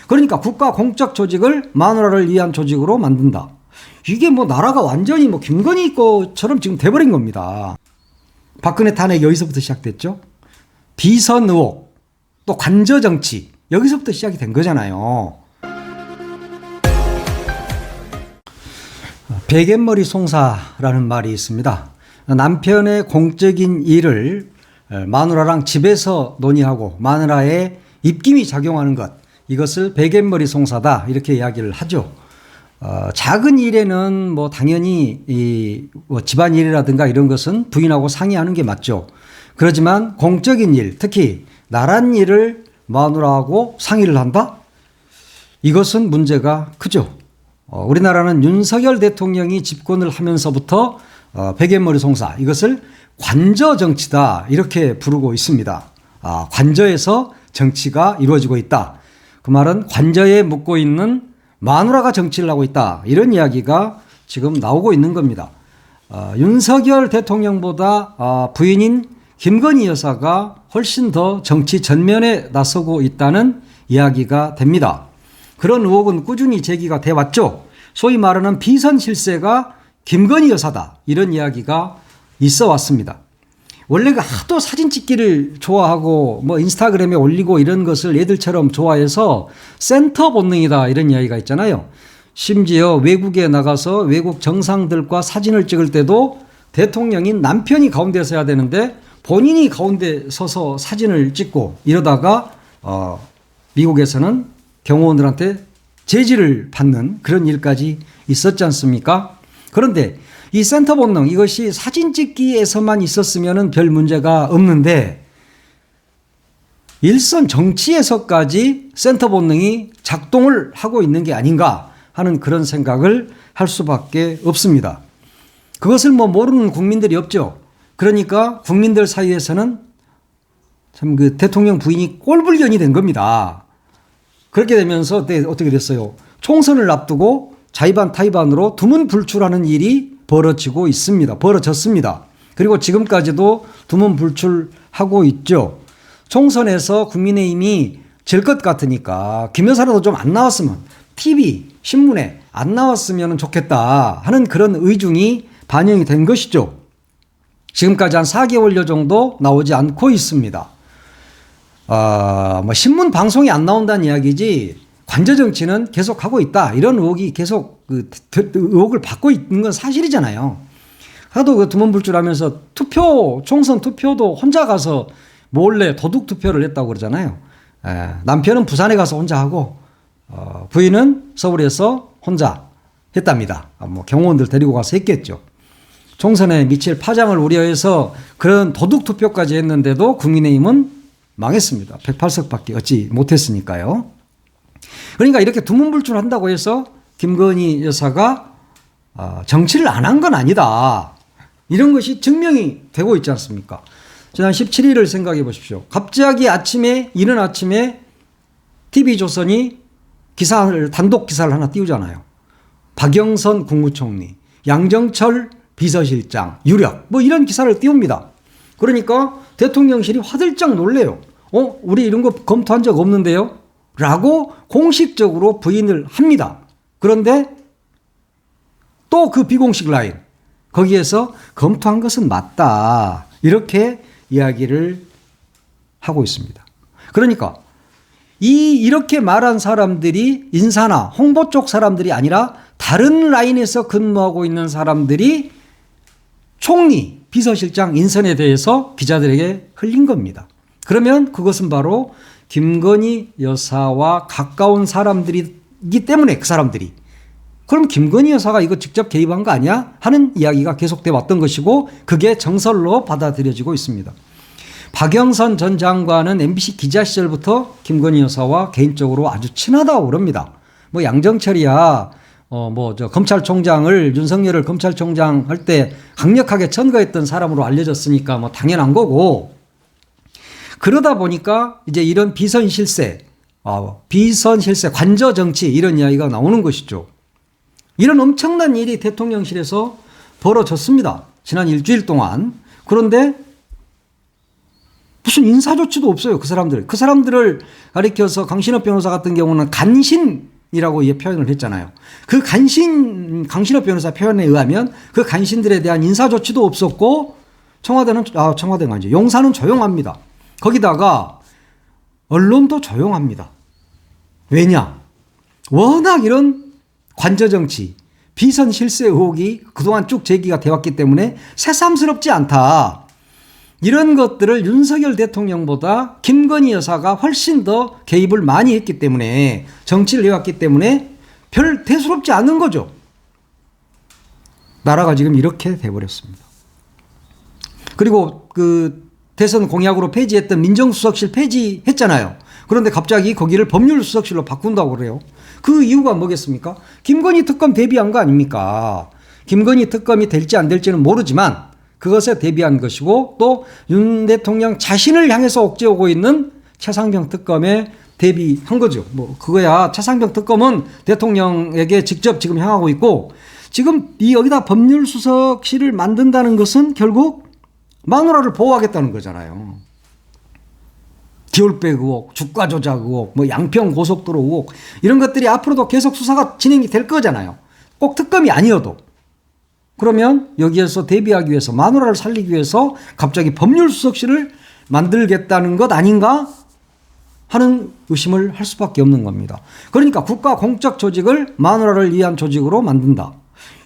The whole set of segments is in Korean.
그러니까 국가 공적 조직을 마누라를 위한 조직으로 만든다. 이게 뭐 나라가 완전히 뭐 김건희 거처럼 지금 돼버린 겁니다. 박근혜 탄핵 여기서부터 시작됐죠. 비선 의혹, 또 관저 정치, 여기서부터 시작이 된 거잖아요. 베갯머리 송사라는 말이 있습니다. 남편의 공적인 일을 마누라랑 집에서 논의하고 마누라의 입김이 작용하는 것, 이것을 베갯머리 송사다 이렇게 이야기를 하죠. 작은 일에는 뭐 당연히 뭐 집안일이라든가 이런 것은 부인하고 상의하는 게 맞죠. 그렇지만 공적인 일, 특히 나란 일을 마누라하고 상의를 한다? 이것은 문제가 크죠. 우리나라는 윤석열 대통령이 집권을 하면서부터 베갯머리 송사, 이것을 관저 정치다 이렇게 부르고 있습니다. 관저에서 정치가 이루어지고 있다. 그 말은 관저에 묵고 있는 마누라가 정치를 하고 있다. 이런 이야기가 지금 나오고 있는 겁니다. 윤석열 대통령보다 부인인 김건희 여사가 훨씬 더 정치 전면에 나서고 있다는 이야기가 됩니다. 그런 의혹은 꾸준히 제기가 돼 왔죠. 소위 말하는 비선 실세가 김건희 여사다. 이런 이야기가 있어 왔습니다. 원래 하도 사진 찍기를 좋아하고 뭐 인스타그램에 올리고 이런 것을 애들처럼 좋아해서 센터 본능이다 이런 이야기가 있잖아요. 심지어 외국에 나가서 외국 정상들과 사진을 찍을 때도 대통령인 남편이 가운데 서야 되는데 본인이 가운데 서서 사진을 찍고 이러다가 미국에서는 경호원들한테 제지를 받는 그런 일까지 있었지 않습니까? 그런데 이 센터 본능, 이것이 사진 찍기에서만 있었으면 별 문제가 없는데 일선 정치에서까지 센터 본능이 작동을 하고 있는 게 아닌가 하는 그런 생각을 할 수밖에 없습니다. 그것을 뭐 모르는 국민들이 없죠. 그러니까 국민들 사이에서는 참 그 대통령 부인이 꼴불견이 된 겁니다. 그렇게 되면서 어떻게 됐어요? 총선을 앞두고 자의반 타의반으로 두문불출하는 일이 벌어졌습니다. 그리고 지금까지도 두문불출하고 있죠. 총선에서 국민의힘이 질 것 같으니까 김 여사라도 좀 안 나왔으면, TV, 신문에 안 나왔으면 좋겠다 하는 그런 의중이 반영이 된 것이죠. 지금까지 한 4개월여 정도 나오지 않고 있습니다. 뭐 신문 방송이 안 나온다는 이야기지 관저 정치는 계속하고 있다. 이런 의혹이 계속 의혹을 받고 있는 건 사실이잖아요. 하도 그 두문불출하면서 총선 투표도 혼자 가서 몰래 도둑 투표를 했다고 그러잖아요. 남편은 부산에 가서 혼자 하고 부인은 서울에서 혼자 했답니다. 뭐 경호원들 데리고 가서 했겠죠. 총선에 미칠 파장을 우려해서 그런 도둑 투표까지 했는데도 국민의힘은 망했습니다. 108석밖에 얻지 못했으니까요. 그러니까 이렇게 두문불출한다고 해서 김건희 여사가 정치를 안 한 건 아니다. 이런 것이 증명이 되고 있지 않습니까? 지난 17일을 생각해 보십시오. 갑자기 이른 아침에 TV조선이 단독 기사를 하나 띄우잖아요. 박영선 국무총리, 양정철 비서실장, 유력, 뭐 이런 기사를 띄웁니다. 그러니까 대통령실이 화들짝 놀래요. 우리 이런 거 검토한 적 없는데요? 라고 공식적으로 부인을 합니다. 그런데 또 그 비공식 라인, 거기에서 검토한 것은 맞다. 이렇게 이야기를 하고 있습니다. 그러니까 이렇게 말한 사람들이 인사나 홍보 쪽 사람들이 아니라 다른 라인에서 근무하고 있는 사람들이 총리, 비서실장 인선에 대해서 기자들에게 흘린 겁니다. 그러면 그것은 바로 김건희 여사와 가까운 사람들이기 때문에 그 사람들이 그럼 김건희 여사가 이거 직접 개입한 거 아니야? 하는 이야기가 계속돼 왔던 것이고 그게 정설로 받아들여지고 있습니다. 박영선 전 장관은 MBC 기자 시절부터 김건희 여사와 개인적으로 아주 친하다고 그럽니다. 뭐 양정철이야 검찰총장을 윤석열을 검찰총장 할 때 강력하게 천거했던 사람으로 알려졌으니까 뭐 당연한 거고 그러다 보니까 이제 이런 비선 실세, 관저 정치 이런 이야기가 나오는 것이죠. 이런 엄청난 일이 대통령실에서 벌어졌습니다. 지난 일주일 동안. 그런데 무슨 인사조치도 없어요. 그 사람들을 가리켜서 강신업 변호사 같은 경우는 간신이라고 표현을 했잖아요. 그 강신업 변호사 표현에 의하면 그 간신들에 대한 인사조치도 없었고 청와대가 아니죠. 용산은 조용합니다. 거기다가 언론도 조용합니다. 왜냐? 워낙 이런 관저정치, 비선 실세 의혹이 그동안 쭉 제기가 되었기 때문에 새삼스럽지 않다. 이런 것들을 윤석열 대통령보다 김건희 여사가 훨씬 더 개입을 많이 했기 때문에, 정치를 해왔기 때문에 별 대수롭지 않은 거죠. 나라가 지금 이렇게 돼버렸습니다. 그리고 그 대선 공약으로 폐지했던 민정수석실 폐지했잖아요. 그런데 갑자기 거기를 법률수석실로 바꾼다고 그래요. 그 이유가 뭐겠습니까? 김건희 특검 대비한 거 아닙니까? 김건희 특검이 될지 안 될지는 모르지만 그것에 대비한 것이고, 또 윤 대통령 자신을 향해서 옥죄오고 있는 최상병 특검에 대비한 거죠. 그거야. 최상병 특검은 대통령에게 직접 지금 향하고 있고, 지금 여기다 법률수석실을 만든다는 것은 결국 마누라를 보호하겠다는 거잖아요. 기올백 의혹, 주가 조작 의혹, 양평 고속도로 의혹, 이런 것들이 앞으로도 계속 수사가 진행이 될 거잖아요. 꼭 특검이 아니어도. 그러면 여기에서 대비하기 위해서, 마누라를 살리기 위해서 갑자기 법률수석실을 만들겠다는 것 아닌가 하는 의심을 할 수밖에 없는 겁니다. 그러니까 국가 공적 조직을 마누라를 위한 조직으로 만든다.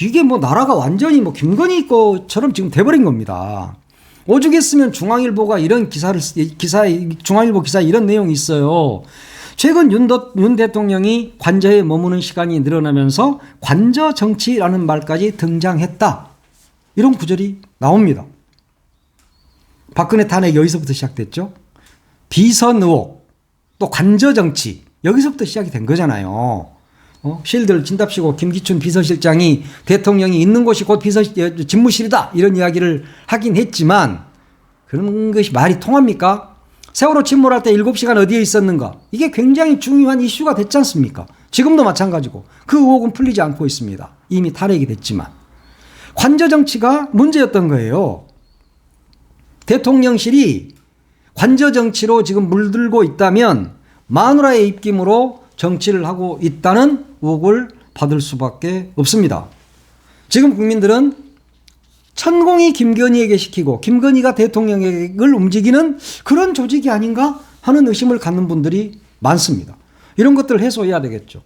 이게 나라가 완전히 김건희 거처럼 지금 돼버린 겁니다. 오죽했으면 중앙일보가 이런 중앙일보 기사에 이런 내용이 있어요. 최근 윤 대통령이 관저에 머무는 시간이 늘어나면서 관저 정치라는 말까지 등장했다. 이런 구절이 나옵니다. 박근혜 탄핵 여기서부터 시작됐죠. 비선 의혹, 또 관저 정치, 여기서부터 시작이 된 거잖아요. 실들 진답시고 김기춘 비서실장이 대통령이 있는 곳이 곧 집무실이다, 이런 이야기를 하긴 했지만 그런 것이 말이 통합니까? 세월호 침몰할 때 7시간 어디에 있었는가? 이게 굉장히 중요한 이슈가 됐지 않습니까? 지금도 마찬가지고 그 의혹은 풀리지 않고 있습니다. 이미 탄핵이 됐지만. 관저 정치가 문제였던 거예요. 대통령실이 관저 정치로 지금 물들고 있다면 마누라의 입김으로 정치를 하고 있다는 의혹을 받을 수밖에 없습니다. 지금 국민들은 천공이 김건희에게 시키고 김건희가 대통령을 움직이는 그런 조직이 아닌가 하는 의심을 갖는 분들이 많습니다. 이런 것들을 해소해야 되겠죠.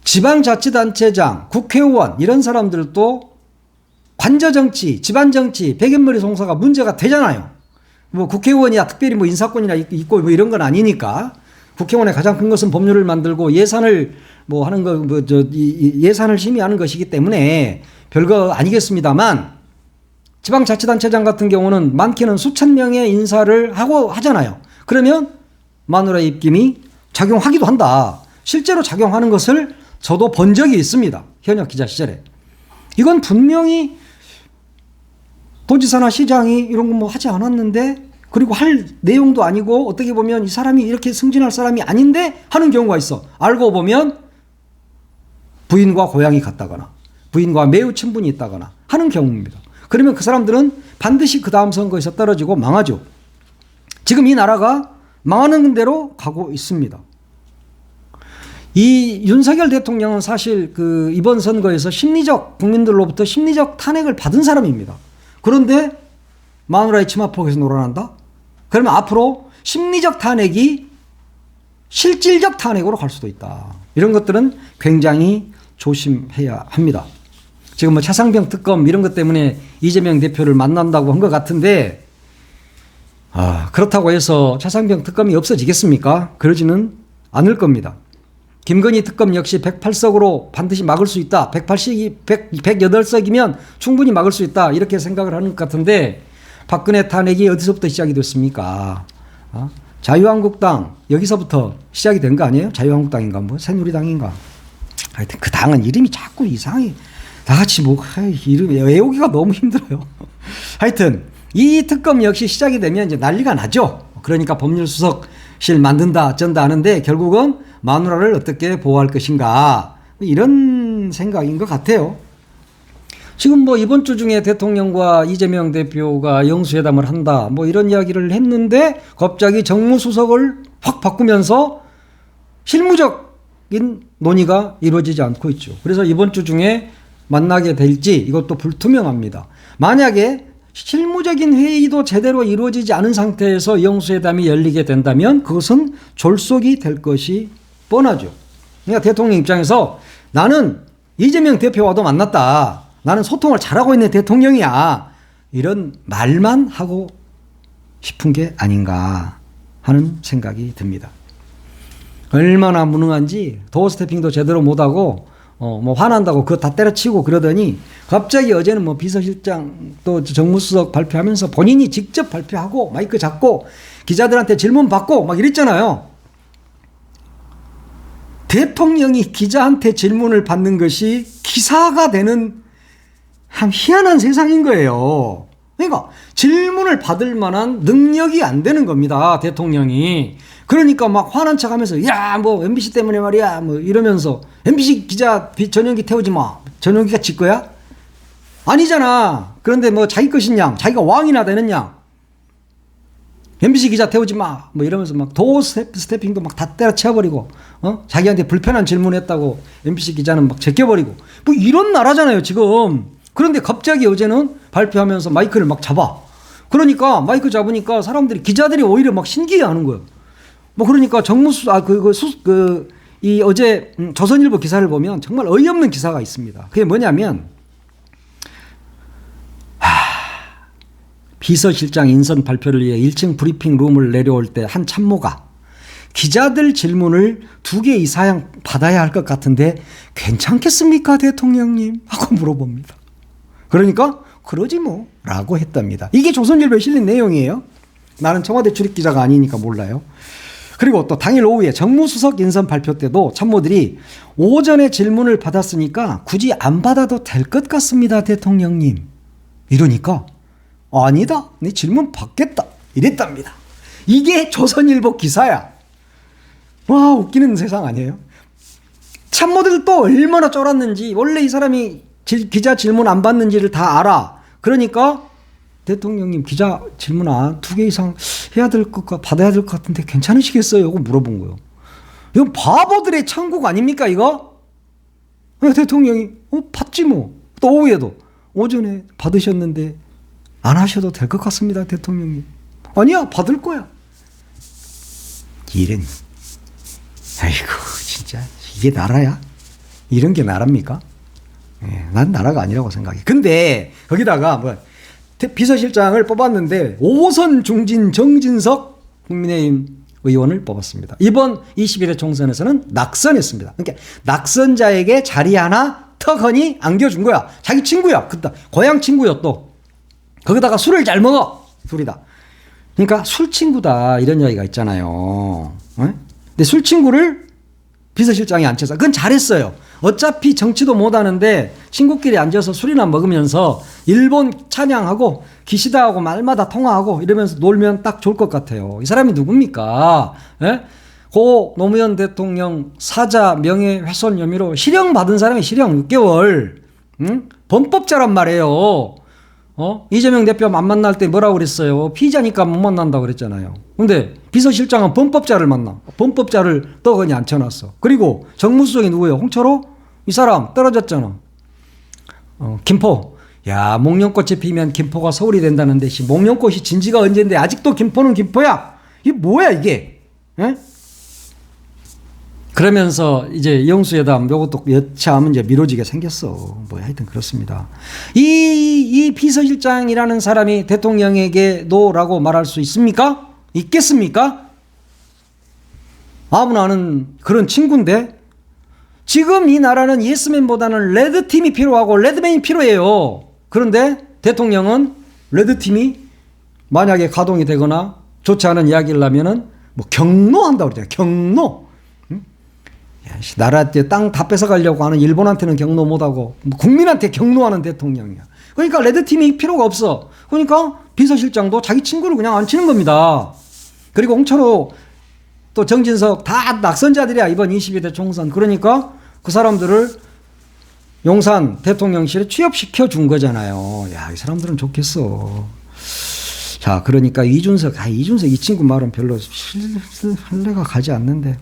지방자치단체장, 국회의원, 이런 사람들도 관저정치, 집안정치, 백연머리 송사가 문제가 되잖아요. 국회의원이야 특별히 인사권이나 있고 이런 건 아니니까. 국회의원의 가장 큰 것은 법률을 만들고 예산을 하는 거, 예산을 심의하는 것이기 때문에 별거 아니겠습니다만, 지방자치단체장 같은 경우는 많게는 수천 명의 인사를 하잖아요. 그러면 마누라의 입김이 작용하기도 한다. 실제로 작용하는 것을 저도 본 적이 있습니다. 현역 기자 시절에. 이건 분명히 도지사나 시장이 이런 거 하지 않았는데, 그리고 할 내용도 아니고 어떻게 보면 이 사람이 이렇게 승진할 사람이 아닌데 하는 경우가 있어. 알고 보면 부인과 고향이 같다거나 부인과 매우 친분이 있다거나 하는 경우입니다. 그러면 그 사람들은 반드시 그 다음 선거에서 떨어지고 망하죠. 지금 이 나라가 망하는 대로 가고 있습니다. 이 윤석열 대통령은 사실 이번 선거에서 국민들로부터 심리적 탄핵을 받은 사람입니다. 그런데 마누라의 치마폭에서 놀아난다? 그러면 앞으로 심리적 탄핵이 실질적 탄핵으로 갈 수도 있다. 이런 것들은 굉장히 조심해야 합니다. 지금 차상병 특검 이런 것 때문에 이재명 대표를 만난다고 한 것 같은데, 그렇다고 해서 차상병 특검이 없어지겠습니까? 그러지는 않을 겁니다. 김건희 특검 역시 108석으로 반드시 막을 수 있다. 108석이면 충분히 막을 수 있다. 이렇게 생각을 하는 것 같은데, 박근혜 탄핵이 어디서부터 시작이 됐습니까? 자유한국당 여기서부터 시작이 된 거 아니에요? 자유한국당인가 새누리당인가? 하여튼 그 당은 이름이 자꾸 이상해. 나같이 이름 외우기가 너무 힘들어요. 하여튼 이 특검 역시 시작이 되면 이제 난리가 나죠. 그러니까 법률수석실 만든다 어쩐다 하는데 결국은 마누라를 어떻게 보호할 것인가, 이런 생각인 것 같아요. 지금 뭐 이번 주 중에 대통령과 이재명 대표가 영수회담을 한다 뭐 이런 이야기를 했는데 갑자기 정무수석을 확 바꾸면서 실무적인 논의가 이루어지지 않고 있죠. 그래서 이번 주 중에 만나게 될지 이것도 불투명합니다. 만약에 실무적인 회의도 제대로 이루어지지 않은 상태에서 영수회담이 열리게 된다면 그것은 졸속이 될 것이 뻔하죠. 그러니까 대통령 입장에서 나는 이재명 대표와도 만났다. 나는 소통을 잘하고 있는 대통령이야. 이런 말만 하고 싶은 게 아닌가 하는 생각이 듭니다. 얼마나 무능한지 도어 스태핑도 제대로 못하고 뭐 화난다고 그거 다 때려치고 그러더니 갑자기 어제는 뭐 비서실장 또 정무수석 발표하면서 본인이 직접 발표하고 마이크 잡고 기자들한테 질문 받고 막 이랬잖아요. 대통령이 기자한테 질문을 받는 것이 기사가 되는 참 희한한 세상인 거예요. 그러니까 질문을 받을 만한 능력이 안 되는 겁니다. 대통령이. 그러니까 막 화난 척 하면서 야 뭐 MBC 때문에 말이야 뭐 이러면서 MBC 기자 전용기 태우지 마. 전용기가 지 거야? 아니잖아. 그런데 뭐 자기 것인 양 자기가 왕이나 되는 양 MBC 기자 태우지 마. 뭐 이러면서 막 도어 스태핑도 막 다 때려치워버리고 자기한테 불편한 질문했다고 MBC 기자는 막 제껴버리고 뭐 이런 나라잖아요 지금. 그런데 갑자기 어제는 발표하면서 마이크를 막 잡아. 그러니까 마이크 잡으니까 사람들이 기자들이 오히려 막 신기해하는 거예요. 뭐 그러니까 이 어제 조선일보 기사를 보면 정말 어이없는 기사가 있습니다. 그게 뭐냐면 비서실장 인선 발표를 위해 1층 브리핑 룸을 내려올 때 한 참모가 기자들 질문을 2개 이상 받아야 할 것 같은데 괜찮겠습니까 대통령님? 하고 물어봅니다. 그러니까 그러지 뭐 라고 했답니다. 이게 조선일보에 실린 내용이에요. 나는 청와대 출입기자가 아니니까 몰라요. 그리고 또 당일 오후에 정무수석 인선 발표 때도 참모들이 오전에 질문을 받았으니까 굳이 안 받아도 될 것 같습니다 대통령님. 이러니까 아니다 네 질문 받겠다 이랬답니다. 이게 조선일보 기사야. 와 웃기는 세상 아니에요? 참모들도 얼마나 쫄았는지 원래 이 사람이 기자 질문 안 받는지를 다 알아. 그러니까 대통령님 기자 질문 2개 이상 해야 될 것 받아야 될 것 같은데 괜찮으시겠어요? 하고 물어본 거예요. 이건 바보들의 천국 아닙니까 이거? 대통령이 받지 뭐. 또 오후에도 오전에 받으셨는데 안 하셔도 될 것 같습니다 대통령님. 아니야 받을 거야. 이런 아이고 진짜 이게 나라야? 이런 게 나라입니까? 난 나라가 아니라고 생각해. 근데 거기다가 뭐 비서실장을 뽑았는데 5선 중진 정진석 국민의힘 의원을 뽑았습니다. 이번 21대 총선에서는 낙선했습니다. 그러니까 낙선자에게 자리 하나 턱하니 안겨준 거야. 자기 친구야. 그다 고향 친구야 또. 거기다가 술을 잘 먹어. 둘이다. 그러니까 술 친구다 이런 이야기가 있잖아요. 근데 술 친구를 비서실장이 앉혀서 그건 잘했어요. 어차피 정치도 못하는데 친구끼리 앉아서 술이나 먹으면서 일본 찬양하고 기시다하고 말마다 통화하고 이러면서 놀면 딱 좋을 것 같아요. 이 사람이 누굽니까? 고 노무현 대통령 사자 명예훼손 혐의로 실형 받은 사람이 실형 6개월. 범법자란 말이에요. 이재명 대표 안 만날 때 뭐라고 그랬어요? 피의자니까 못 만난다고 그랬잖아요. 근데 비서실장은 범법자를 만나. 범법자를 떡하니 앉혀놨어. 그리고 정무수석이 누구예요? 홍철호? 이 사람 떨어졌잖아. 김포. 야, 목련꽃이 피면 김포가 서울이 된다는데 목련꽃이 진지가 언젠데 아직도 김포는 김포야? 이게 뭐야 이게? 그러면서 이제 영수회담 요것도 여차하면 이제 미뤄지게 생겼어. 뭐 하여튼 그렇습니다. 이 비서실장이라는 사람이 대통령에게 노라고 말할 수 있습니까? 있겠습니까? 아무나 아는 그런 친구인데 지금 이 나라는 예스맨보다는 레드팀이 필요하고 레드맨이 필요해요. 그런데 대통령은 레드팀이 만약에 가동이 되거나 좋지 않은 이야기를 하면은 뭐 경로한다고 그러잖아요. 경로. 나라 땅 다 뺏어가려고 하는 일본한테는 경로 못하고 국민한테 경로하는 대통령이야. 그러니까 레드팀이 필요가 없어. 그러니까 비서실장도 자기 친구를 그냥 앉히는 겁니다. 그리고 홍철호 또 정진석 다 낙선자들이야 이번 22대 총선. 그러니까 그 사람들을 용산 대통령실에 취업시켜 준 거잖아요. 야, 이 사람들은 좋겠어. 자, 그러니까 이준석 이 친구 말은 별로 신뢰가 가지 않는데.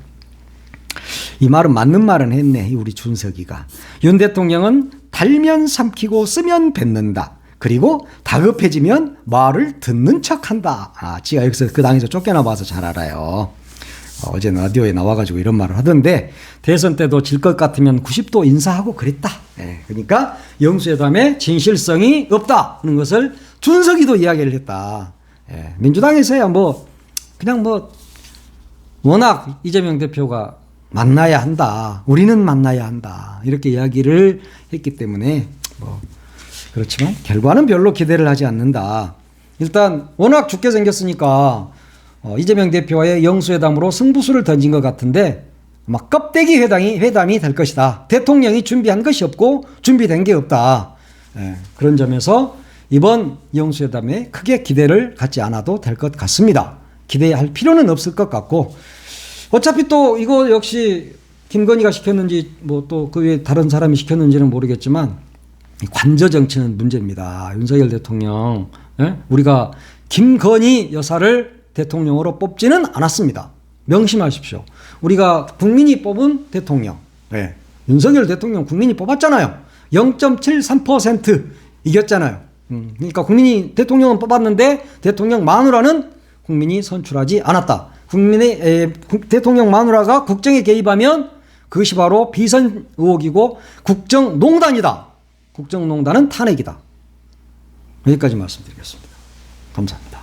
이 말은 맞는 말은 했네, 우리 준석이가. 윤 대통령은 달면 삼키고 쓰면 뱉는다. 그리고 다급해지면 말을 듣는 척한다. 지가 여기서 그 당에서 쫓겨나봐서 잘 알아요. 어제 라디오에 나와가지고 이런 말을 하던데, 대선 때도 질 것 같으면 90도 인사하고 그랬다. 그러니까 영수회담에 진실성이 없다 하는 것을 준석이도 이야기를 했다. 민주당에서야 그냥 워낙 이재명 대표가 만나야 한다. 우리는 만나야 한다. 이렇게 이야기를 했기 때문에 그렇지만 결과는 별로 기대를 하지 않는다. 일단 워낙 죽게 생겼으니까 이재명 대표와의 영수회담으로 승부수를 던진 것 같은데 아마 껍데기 회담이 될 것이다. 대통령이 준비한 것이 없고 준비된 게 없다. 그런 점에서 이번 영수회담에 크게 기대를 갖지 않아도 될 것 같습니다. 기대할 필요는 없을 것 같고, 어차피 또 이거 역시 김건희가 시켰는지 또 그 외에 다른 사람이 시켰는지는 모르겠지만 관저 정치는 문제입니다. 윤석열 대통령, 우리가 김건희 여사를 대통령으로 뽑지는 않았습니다. 명심하십시오. 우리가 국민이 뽑은 대통령, 윤석열 대통령 국민이 뽑았잖아요. 0.73% 이겼잖아요. 그러니까 국민이 대통령은 뽑았는데 대통령 마누라는 국민이 선출하지 않았다. 대통령 마누라가 국정에 개입하면 그것이 바로 비선 의혹이고 국정농단이다. 국정농단은 탄핵이다. 여기까지 말씀드리겠습니다. 감사합니다.